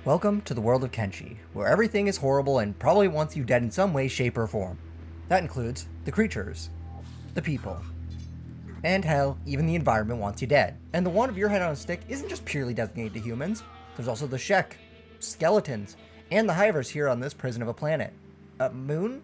Welcome to the world of Kenshi, where everything is horrible and probably wants you dead in some way, shape, or form. That includes the creatures, the people, and hell, even the environment wants you dead. And the one of your head on a stick isn't just purely designated to humans. There's also the Shek, skeletons, and the Hivers here on this prison of a planet. A moon?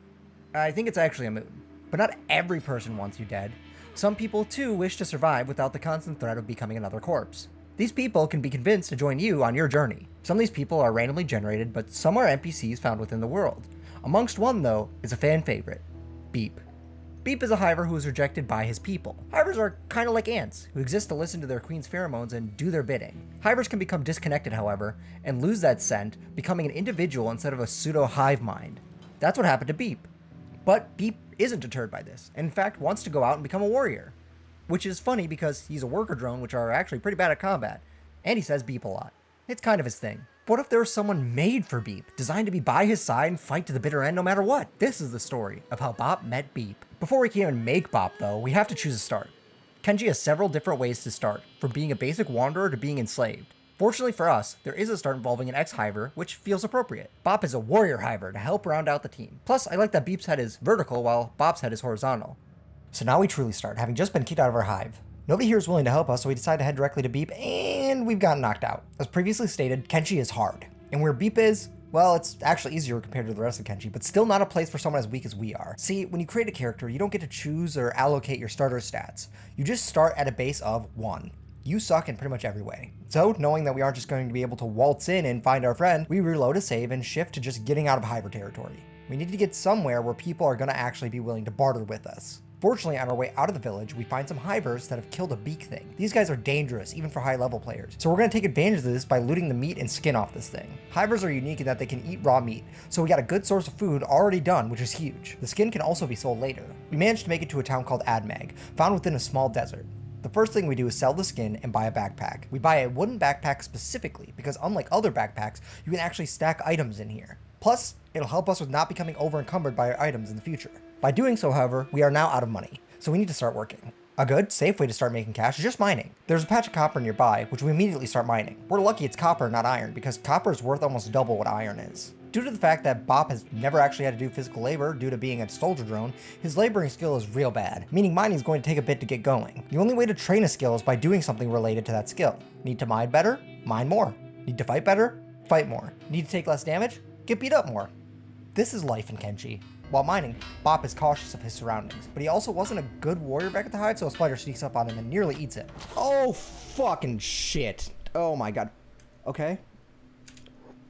I think it's actually a moon. But not every person wants you dead. Some people too wish to survive without the constant threat of becoming another corpse. These people can be convinced to join you on your journey. Some of these people are randomly generated, but some are NPCs found within the world. Amongst one, though, is a fan favorite, Beep. Beep is a Hiver who is rejected by his people. Hivers are kind of like ants, who exist to listen to their queen's pheromones and do their bidding. Hivers can become disconnected, however, and lose that scent, becoming an individual instead of a pseudo-hive mind. That's what happened to Beep. But Beep isn't deterred by this, and in fact wants to go out and become a warrior. Which is funny because he's a worker drone, which are actually pretty bad at combat, and he says Beep a lot. It's kind of his thing. What if there was someone made for Beep, designed to be by his side and fight to the bitter end no matter what? This is the story of how Bop met Beep. Before we can even make Bop, though, we have to choose a start. Kenshi has several different ways to start, from being a basic wanderer to being enslaved. Fortunately for us, there is a start involving an ex-Hiver, which feels appropriate. Bop is a warrior Hiver to help round out the team. Plus, I like that Beep's head is vertical while Bop's head is horizontal. So now we truly start, having just been kicked out of our hive. Nobody here is willing to help us, so we decide to head directly to Beep, and we've gotten knocked out. As previously stated, Kenshi is hard. And where Beep is, well, it's actually easier compared to the rest of Kenshi, but still not a place for someone as weak as we are. See, when you create a character, you don't get to choose or allocate your starter stats. You just start at a base of 1. You suck in pretty much every way. So, knowing that we aren't just going to be able to waltz in and find our friend, we reload a save and shift to just getting out of Hiver territory. We need to get somewhere where people are going to actually be willing to barter with us. Fortunately, on our way out of the village, we find some Hivers that have killed a beak thing. These guys are dangerous, even for high level players. So we're going to take advantage of this by looting the meat and skin off this thing. Hivers are unique in that they can eat raw meat, so we got a good source of food already done, which is huge. The skin can also be sold later. We managed to make it to a town called Admag, found within a small desert. The first thing we do is sell the skin and buy a backpack. We buy a wooden backpack specifically, because unlike other backpacks, you can actually stack items in here. Plus, it'll help us with not becoming over encumbered by our items in the future. By doing so, however, we are now out of money, so we need to start working. A good, safe way to start making cash is just mining. There's a patch of copper nearby, which we immediately start mining. We're lucky it's copper, not iron, because copper is worth almost double what iron is. Due to the fact that Bop has never actually had to do physical labor due to being a soldier drone, his laboring skill is real bad, meaning mining is going to take a bit to get going. The only way to train a skill is by doing something related to that skill. Need to mine better? Mine more. Need to fight better? Fight more. Need to take less damage? Get beat up more. This is life in Kenshi. While mining, Bop is cautious of his surroundings, but he also wasn't a good warrior back at the hive, so a spider sneaks up on him and nearly eats it. Oh, fucking shit. Oh my god. Okay.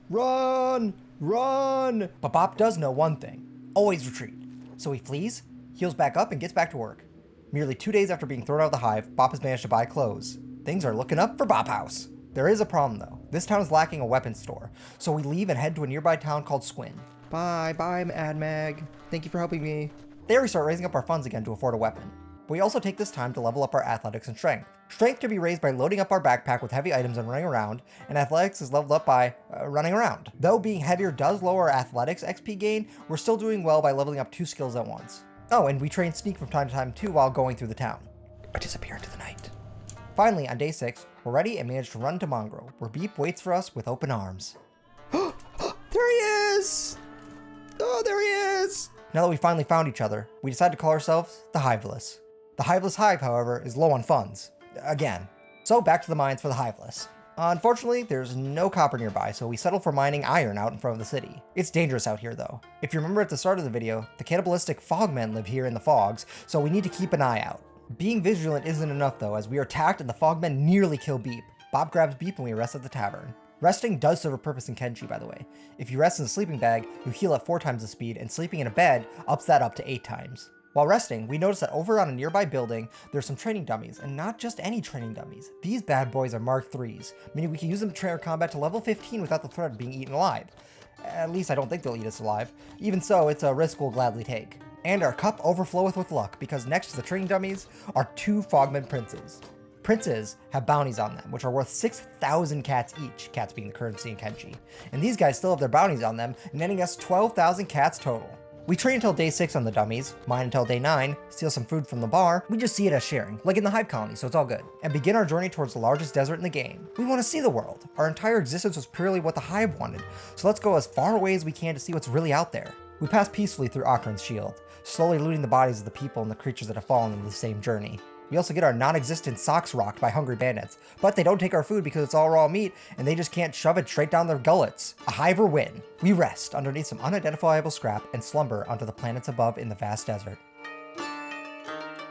Run! Run! But Bop does know one thing. Always retreat. So he flees, heals back up, and gets back to work. Merely 2 days after being thrown out of the hive, Bop has managed to buy clothes. Things are looking up for Bop House. There is a problem though. This town is lacking a weapons store, so we leave and head to a nearby town called Squin. Bye, Admag. Thank you for helping me. There we start raising up our funds again to afford a weapon. But we also take this time to level up our athletics and strength. Strength can be raised by loading up our backpack with heavy items and running around, and athletics is leveled up by running around. Though being heavier does lower our athletics XP gain, we're still doing well by leveling up 2 skills at once. Oh, and we train sneak from time to time too while going through the town. Or disappear into the night. Finally, on day 6, we're ready and manage to run to Mongrel, where Beep waits for us with open arms. There he is! Oh, there he is! Now that we finally found each other, we decide to call ourselves the Hiveless. The Hiveless Hive, however, is low on funds. Again. So back to the mines for the Hiveless. Unfortunately, there's no copper nearby, so we settle for mining iron out in front of the city. It's dangerous out here though. If you remember at the start of the video, the cannibalistic fogmen live here in the fogs, so we need to keep an eye out. Being vigilant isn't enough though, as we are attacked and the fogmen nearly kill Beep. Bop grabs Beep and we rest at the tavern. Resting does serve a purpose in Kenshi, by the way. If you rest in a sleeping bag, you heal at 4 times the speed, and sleeping in a bed ups that up to 8 times. While resting, we notice that over on a nearby building, there's some training dummies, and not just any training dummies. These bad boys are Mark 3s, meaning we can use them to train our combat to level 15 without the threat of being eaten alive. At least I don't think they'll eat us alive. Even so, it's a risk we'll gladly take. And our cup overfloweth with luck, because next to the training dummies are 2 Fogmen Princes. Princes have bounties on them, which are worth 6,000 cats each, cats being the currency in Kenshi. And these guys still have their bounties on them, netting us 12,000 cats total. We train until day 6 on the dummies, mine until day 9, steal some food from the bar, we just see it as sharing, like in the Hive colony, so it's all good, and begin our journey towards the largest desert in the game. We want to see the world. Our entire existence was purely what the Hive wanted, so let's go as far away as we can to see what's really out there. We pass peacefully through Akron's shield, slowly looting the bodies of the people and the creatures that have fallen in the same journey. We also get our non-existent socks rocked by hungry bandits, but they don't take our food because it's all raw meat and they just can't shove it straight down their gullets. A Hiver win. We rest underneath some unidentifiable scrap and slumber onto the planets above in the vast desert.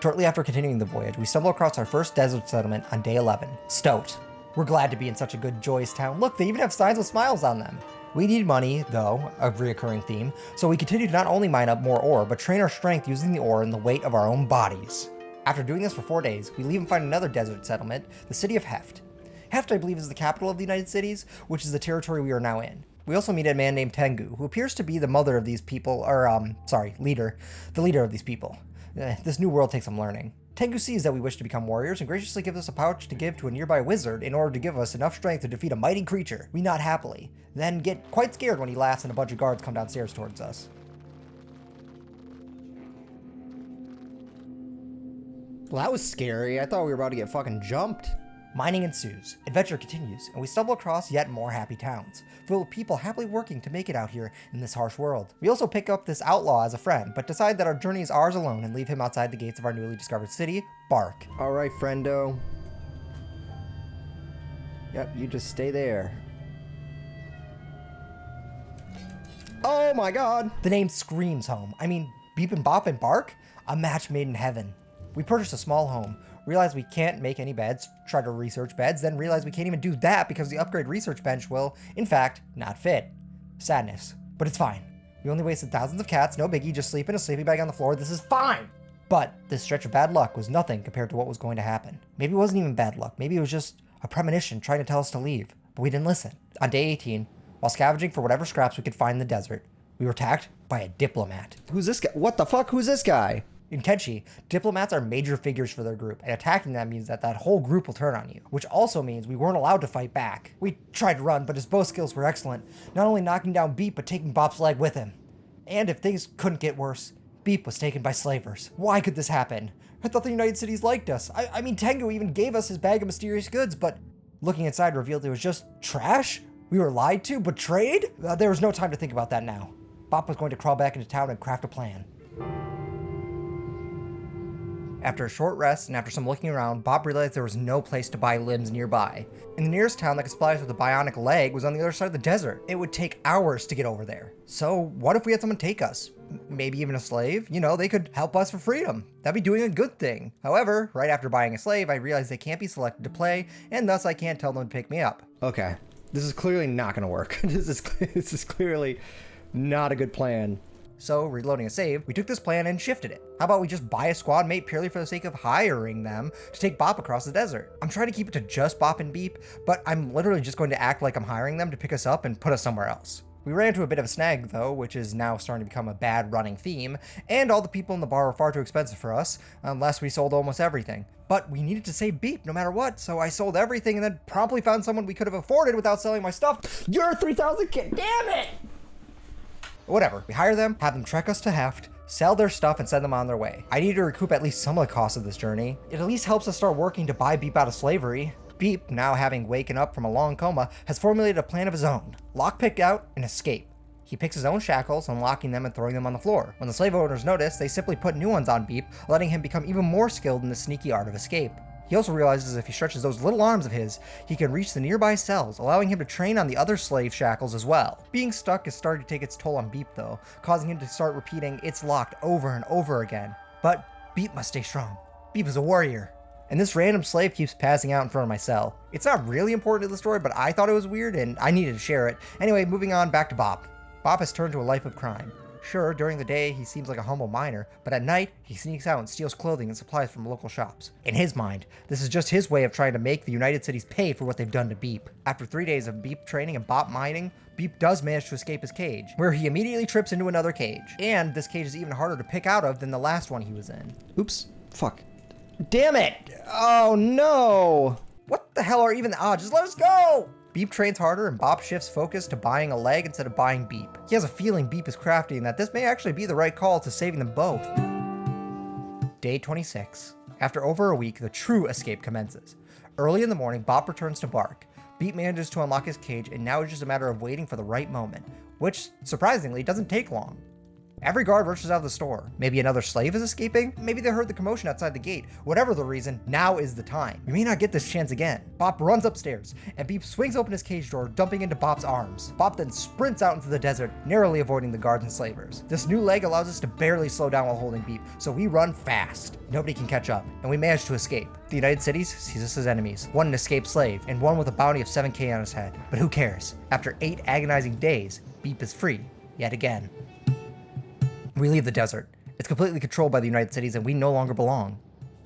Shortly after continuing the voyage, we stumble across our first desert settlement on day 11, Stoat. We're glad to be in such a good, joyous town. Look, they even have signs with smiles on them. We need money, though, a reoccurring theme, so we continue to not only mine up more ore, but train our strength using the ore and the weight of our own bodies. After doing this for 4 days, we leave and find another desert settlement, the city of Heft. Heft, I believe, is the capital of the United Cities, which is the territory we are now in. We also meet a man named Tengu, who appears to be the mother of these people, leader. The leader of these people. This new world takes some learning. Tengu sees that we wish to become warriors and graciously gives us a pouch to give to a nearby wizard in order to give us enough strength to defeat a mighty creature. We nod happily, then get quite scared when he laughs and a bunch of guards come downstairs towards us. Well, that was scary. I thought we were about to get fucking jumped. Mining ensues, adventure continues, and we stumble across yet more happy towns, full of people happily working to make it out here in this harsh world. We also pick up this outlaw as a friend, but decide that our journey is ours alone and leave him outside the gates of our newly discovered city, Bark. Alright, friendo. Yep, you just stay there. Oh my god! The name screams home. I mean, Beep and Bop and Bark? A match made in heaven. We purchase a small home, realize we can't make any beds, try to research beds, then realize we can't even do that because the upgrade research bench will, in fact, not fit. Sadness. But it's fine. We only wasted thousands of cats, no biggie, just sleep in a sleeping bag on the floor, this is fine! But this stretch of bad luck was nothing compared to what was going to happen. Maybe it wasn't even bad luck, maybe it was just a premonition trying to tell us to leave, but we didn't listen. On day 18, while scavenging for whatever scraps we could find in the desert, we were attacked by a diplomat. Who's this guy? What the fuck? Who's this guy? In Kenshi, diplomats are major figures for their group, and attacking them means that whole group will turn on you, which also means we weren't allowed to fight back. We tried to run, but his bow skills were excellent, not only knocking down Beep, but taking Bop's leg with him. And if things couldn't get worse, Beep was taken by slavers. Why could this happen? I thought the United Cities liked us. I mean, Tengu even gave us his bag of mysterious goods, but looking inside revealed it was just trash? We were lied to? Betrayed? There was no time to think about that now. Bop was going to crawl back into town and craft a plan. After a short rest and after some looking around, Bob realized there was no place to buy limbs nearby. And the nearest town that could supply us with a bionic leg was on the other side of the desert. It would take hours to get over there. So what if we had someone take us? Maybe even a slave? You know, they could help us for freedom. That'd be doing a good thing. However, right after buying a slave, I realized they can't be selected to play, and thus I can't tell them to pick me up. Okay, this is clearly not gonna work. This is clearly not a good plan. So, reloading a save, we took this plan and shifted it. How about we just buy a squad mate purely for the sake of hiring them to take Bop across the desert? I'm trying to keep it to just Bop and Beep, but I'm literally just going to act like I'm hiring them to pick us up and put us somewhere else. We ran into a bit of a snag though, which is now starting to become a bad running theme, and all the people in the bar were far too expensive for us, unless we sold almost everything. But we needed to save Beep no matter what, so I sold everything and then promptly found someone we could have afforded without selling my stuff. You're 3,000 kid, damn it! Whatever, we hire them, have them trek us to Heft, sell their stuff, and send them on their way. I need to recoup at least some of the cost of this journey. It at least helps us start working to buy Beep out of slavery. Beep, now having waken up from a long coma, has formulated a plan of his own. Lockpick out and escape. He picks his own shackles, unlocking them and throwing them on the floor. When the slave owners notice, they simply put new ones on Beep, letting him become even more skilled in the sneaky art of escape. He also realizes if he stretches those little arms of his, he can reach the nearby cells, allowing him to train on the other slave shackles as well. Being stuck is starting to take its toll on Beep though, causing him to start repeating "it's locked" over and over again. But Beep must stay strong. Beep is a warrior. And this random slave keeps passing out in front of my cell. It's not really important to the story, but I thought it was weird and I needed to share it. Anyway, moving on back to Bop. Bop has turned to a life of crime. Sure, during the day, he seems like a humble miner, but at night, he sneaks out and steals clothing and supplies from local shops. In his mind, this is just his way of trying to make the United Cities pay for what they've done to Beep. After 3 days of Beep training and Bop mining, Beep does manage to escape his cage, where he immediately trips into another cage. And this cage is even harder to pick out of than the last one he was in. Oops. Fuck. Damn it! Oh no! What the hell are even the odds? Just let us go! Beep trains harder and Bop shifts focus to buying a leg instead of buying Beep. He has a feeling Beep is crafty and that this may actually be the right call to saving them both. Day 26. After over a week, the true escape commences. Early in the morning, Bop returns to Bark. Beep manages to unlock his cage, and now it's just a matter of waiting for the right moment, which, surprisingly, doesn't take long. Every guard rushes out of the store. Maybe another slave is escaping? Maybe they heard the commotion outside the gate. Whatever the reason, now is the time. We may not get this chance again. Bop runs upstairs, and Beep swings open his cage door, dumping into Bop's arms. Bop then sprints out into the desert, narrowly avoiding the guards and slavers. This new leg allows us to barely slow down while holding Beep, so we run fast. Nobody can catch up, and we manage to escape. The United Cities sees us as enemies, one an escaped slave, and one with a bounty of 7K on his head. But who cares? After 8 agonizing days, Beep is free, yet again. We leave the desert. It's completely controlled by the United Cities and we no longer belong.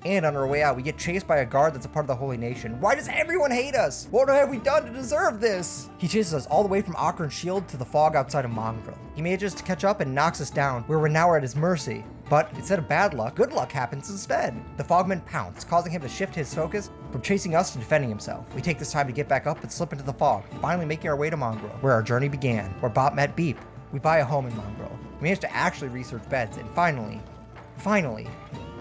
And on our way out, we get chased by a guard that's a part of the Holy Nation. Why does everyone hate us? What have we done to deserve this? He chases us all the way from Acre and Shield to the fog outside of Mongrel. He manages to catch up and knocks us down, where we're now at his mercy. But instead of bad luck, good luck happens instead. The Fogmen pounce, causing him to shift his focus from chasing us to defending himself. We take this time to get back up and slip into the fog, finally making our way to Mongrel, where our journey began, where Bop met Beep. We buy a home in Mongrel. We managed to actually research beds and finally,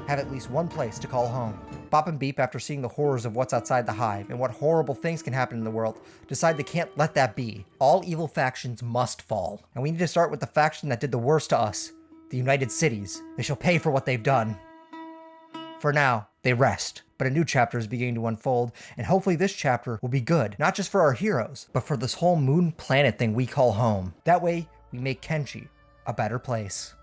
have at least one place to call home. Bop and Beep, after seeing the horrors of what's outside the Hive and what horrible things can happen in the world, decide they can't let that be. All evil factions must fall. And we need to start with the faction that did the worst to us, the United Cities. They shall pay for what they've done. For now, they rest. But a new chapter is beginning to unfold, and hopefully this chapter will be good, not just for our heroes, but for this whole moon planet thing we call home. That way, we make Kenshi a better place.